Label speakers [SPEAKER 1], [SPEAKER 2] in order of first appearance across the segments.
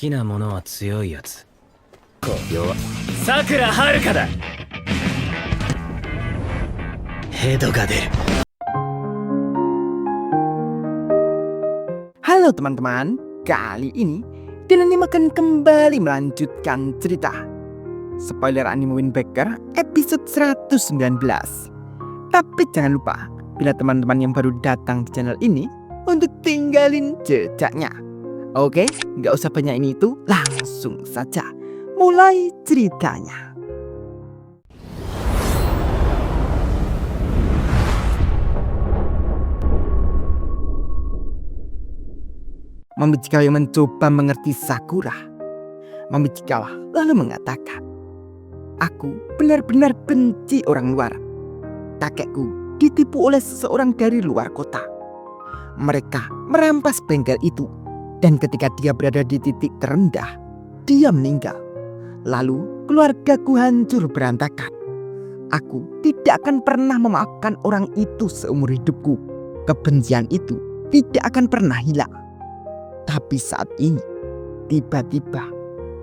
[SPEAKER 1] きなものは強いやつ。弱。さくらはるかだ。ヘドが出る。
[SPEAKER 2] Halo teman-teman, kali ini Dylan akan kembali melanjutkan cerita Spoiler Anime Windbreaker episode 119. Tapi jangan lupa, bila teman-teman yang baru datang di channel ini, untuk tinggalin jejaknya. Oke, nggak usah banyak ini itu, langsung saja mulai ceritanya. Mamijikawa yang mencoba mengerti Sakura. Mamijikawa lalu mengatakan, "Aku benar-benar benci orang luar. Kakekku ditipu oleh seseorang dari luar kota. Mereka merampas bengkel itu, dan ketika dia berada di titik terendah, dia meninggal. Lalu keluargaku hancur berantakan. Aku tidak akan pernah memaafkan orang itu seumur hidupku. Kebencian itu tidak akan pernah hilang. Tapi saat ini, tiba-tiba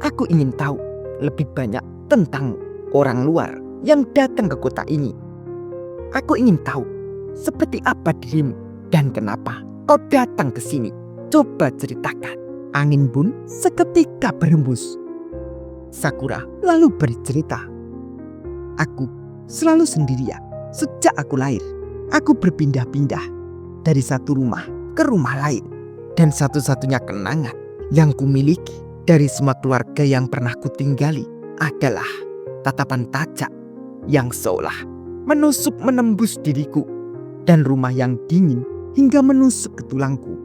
[SPEAKER 2] aku ingin tahu lebih banyak tentang orang luar yang datang ke kota ini. Aku ingin tahu seperti apa dirimu dan kenapa kau datang ke sini. Coba ceritakan." Angin pun seketika berhembus. Sakura lalu bercerita, "Aku selalu sendirian sejak aku lahir. Aku berpindah-pindah dari satu rumah ke rumah lain. Dan satu-satunya kenangan yang kumiliki dari semua keluarga yang pernah kutinggali adalah tatapan tajam yang seolah menusuk menembus diriku, dan rumah yang dingin hingga menusuk ke tulangku.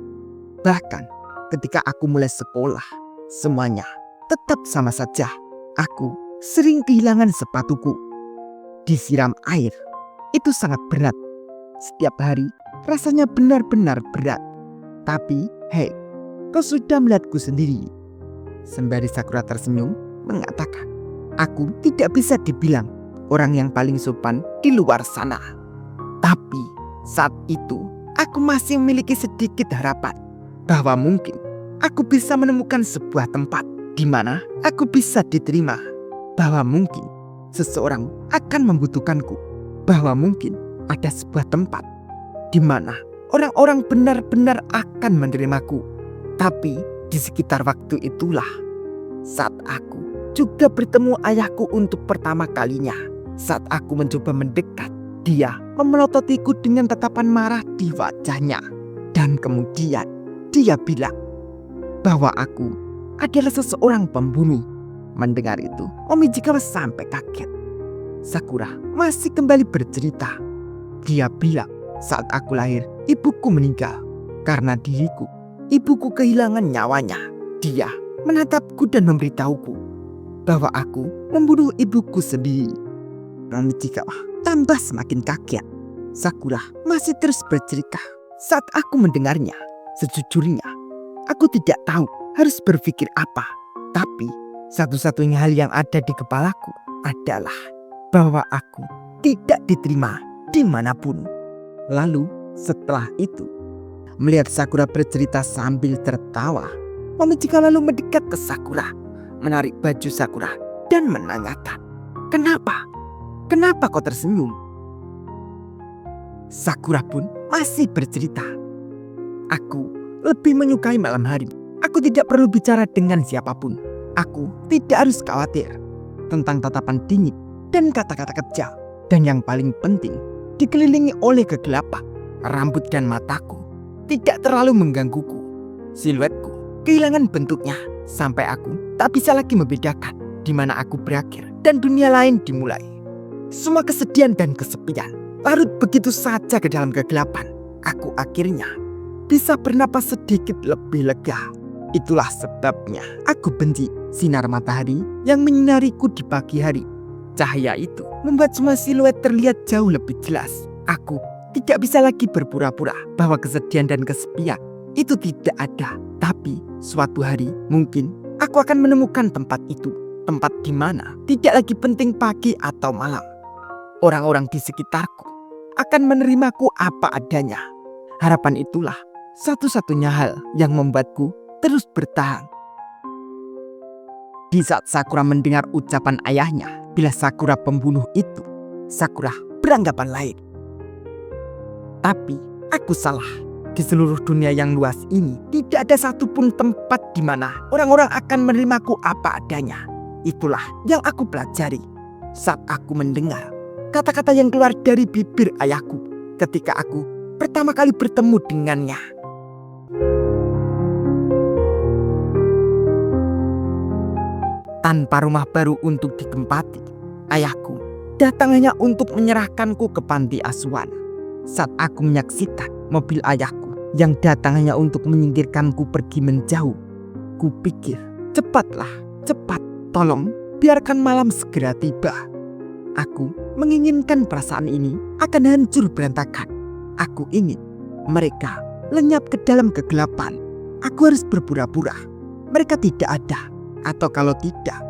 [SPEAKER 2] Bahkan ketika aku mulai sekolah, semuanya tetap sama saja. Aku sering kehilangan sepatuku. Disiram air itu sangat berat. Setiap hari rasanya benar-benar berat. Tapi, hei, kau sudah melihatku sendiri." Sembari Sakura tersenyum mengatakan, "Aku tidak bisa dibilang orang yang paling sopan di luar sana. Tapi saat itu aku masih memiliki sedikit harapan bahwa mungkin aku bisa menemukan sebuah tempat di mana aku bisa diterima. Bahwa mungkin seseorang akan membutuhkanku. Bahwa mungkin ada sebuah tempat di mana orang-orang benar-benar akan menerimaku." Tapi di sekitar waktu itulah saat aku juga bertemu ayahku untuk pertama kalinya. Saat aku mencoba mendekat, dia memelototiku dengan tatapan marah di wajahnya. Dan kemudian dia bilang bahwa aku adalah seseorang pembunuh. Mendengar itu, Mamijikawa sampai kaget. Sakura masih kembali bercerita. Dia bilang, "Saat aku lahir, ibuku meninggal. Karena diriku, ibuku kehilangan nyawanya. Dia menatapku dan memberitahuku bahwa aku membunuh ibuku sendiri." Mamijikawa tambah semakin kaget. Sakura masih terus bercerita. "Saat aku mendengarnya, sejujurnya, aku tidak tahu harus berpikir apa. Tapi satu-satunya hal yang ada di kepalaku adalah bahwa aku tidak diterima dimanapun." Lalu setelah itu, melihat Sakura bercerita sambil tertawa, Mamijikawa lalu mendekat ke Sakura, menarik baju Sakura dan menanyakan, "Kenapa? Kenapa kau tersenyum?" Sakura pun masih bercerita, "Aku lebih menyukai malam hari. Aku tidak perlu bicara dengan siapapun. Aku tidak harus khawatir tentang tatapan dingin dan kata-kata kejam. Dan yang paling penting, dikelilingi oleh kegelapan. Rambut dan mataku tidak terlalu menggangguku. Siluetku kehilangan bentuknya sampai aku tak bisa lagi membedakan di mana aku berakhir dan dunia lain dimulai. Semua kesedihan dan kesepian larut begitu saja ke dalam kegelapan. Aku akhirnya bisa bernapas sedikit lebih lega. Itulah sebabnya aku benci sinar matahari yang menyinariku di pagi hari. Cahaya itu membuat semua siluet terlihat jauh lebih jelas. Aku tidak bisa lagi berpura-pura bahwa kesedihan dan kesepian itu tidak ada. Tapi suatu hari mungkin aku akan menemukan tempat itu. Tempat di mana tidak lagi penting pagi atau malam. Orang-orang di sekitarku akan menerimaku apa adanya. Harapan itulah satu-satunya hal yang membuatku terus bertahan." Di saat Sakura mendengar ucapan ayahnya, bila Sakura pembunuh itu, Sakura beranggapan lain. Tapi aku salah. Di seluruh dunia yang luas ini, tidak ada satupun tempat di mana orang-orang akan menerimaku apa adanya. Itulah yang aku pelajari saat aku mendengar kata-kata yang keluar dari bibir ayahku ketika aku pertama kali bertemu dengannya. Tanpa rumah baru untuk ditempati, ayahku datang hanya untuk menyerahkanku ke panti asuhan. Saat aku menyaksikan mobil ayahku yang datang hanya untuk menyingkirkanku pergi menjauh, kupikir, cepatlah, cepat, tolong biarkan malam segera tiba. Aku menginginkan perasaan ini akan hancur berantakan. Aku ingin mereka lenyap ke dalam kegelapan. Aku harus berpura-pura mereka tidak ada. Atau kalau tidak,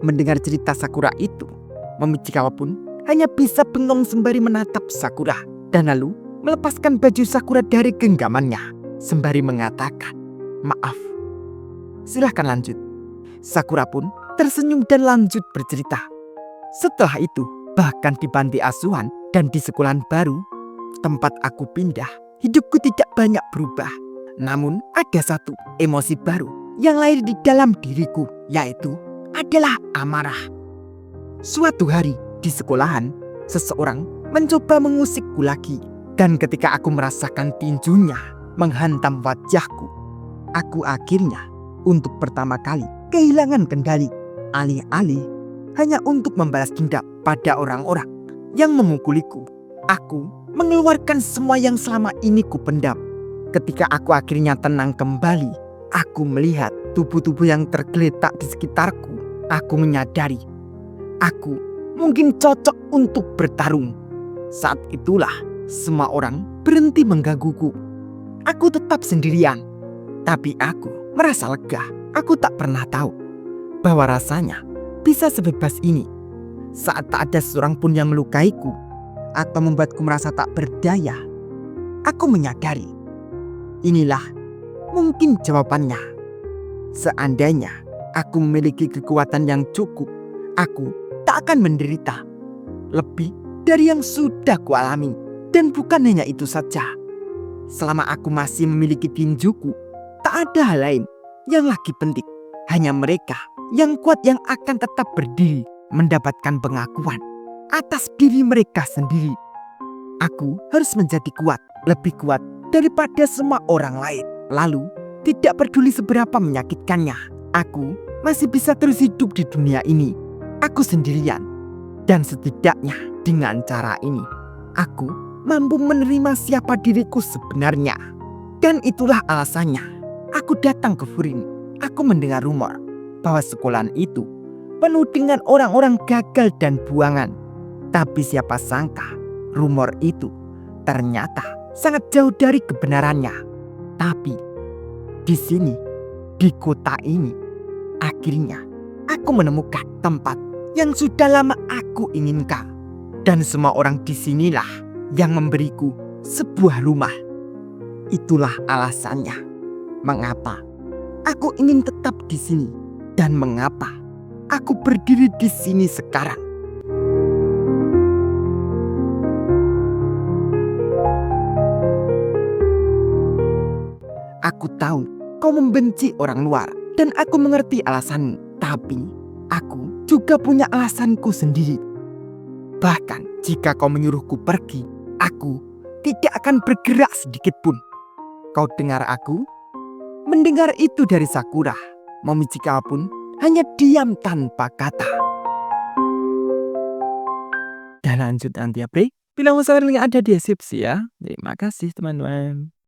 [SPEAKER 2] mendengar cerita Sakura itu, Momichikawa pun hanya bisa bengong sembari menatap Sakura dan lalu melepaskan baju Sakura dari genggamannya sembari mengatakan, "Maaf, silahkan lanjut." Sakura pun tersenyum dan lanjut bercerita. Setelah itu, bahkan di panti asuhan dan di sekolahan baru tempat aku pindah, hidupku tidak banyak berubah. Namun ada satu emosi baru yang lahir di dalam diriku, yaitu adalah amarah. Suatu hari di sekolahan, seseorang mencoba mengusikku lagi. Dan ketika aku merasakan tinjunya menghantam wajahku, aku akhirnya untuk pertama kali kehilangan kendali. Alih-alih hanya untuk membalas dendam pada orang-orang yang memukuliku, aku mengeluarkan semua yang selama ini kupendam. Ketika aku akhirnya tenang kembali, aku melihat tubuh-tubuh yang tergeletak di sekitarku. Aku menyadari aku mungkin cocok untuk bertarung. Saat itulah semua orang berhenti menggangguku. Aku tetap sendirian, tapi aku merasa lega. Aku tak pernah tahu bahwa rasanya bisa sebebas ini saat tak ada seorang pun yang melukaiku atau membuatku merasa tak berdaya. Aku menyadari inilah mungkin jawabannya. Seandainya aku memiliki kekuatan yang cukup, aku tak akan menderita lebih dari yang sudah kualami. Dan bukan hanya itu saja. Selama aku masih memiliki tinjuku, tak ada hal lain yang lagi penting. Hanya mereka yang kuat yang akan tetap berdiri mendapatkan pengakuan atas diri mereka sendiri. Aku harus menjadi kuat, lebih kuat daripada semua orang lain. Lalu, tidak peduli seberapa menyakitkannya, aku masih bisa terus hidup di dunia ini. Aku sendirian. Dan setidaknya dengan cara ini, aku mampu menerima siapa diriku sebenarnya. Dan itulah alasannya aku datang ke Furin. Aku mendengar rumor bahwa sekolahan itu penuh dengan orang-orang gagal dan buangan. Tapi siapa sangka rumor itu ternyata sangat jauh dari kebenarannya. Tapi di sini, di kota ini, akhirnya aku menemukan tempat yang sudah lama aku inginkan. Dan semua orang di sinilah yang memberiku sebuah rumah. Itulah alasannya mengapa aku ingin tetap di sini dan mengapa aku berdiri di sini sekarang. Aku tahu kau membenci orang luar dan aku mengerti alasanmu, tapi aku juga punya alasanku sendiri. Bahkan jika kau menyuruhku pergi, aku tidak akan bergerak sedikit pun. Kau dengar aku? Mendengar itu dari Sakura, Momichikawa pun hanya diam tanpa kata. Dan lanjut nanti ya, Bre. Bila mau ada di deskripsi ya. Terima kasih teman-teman.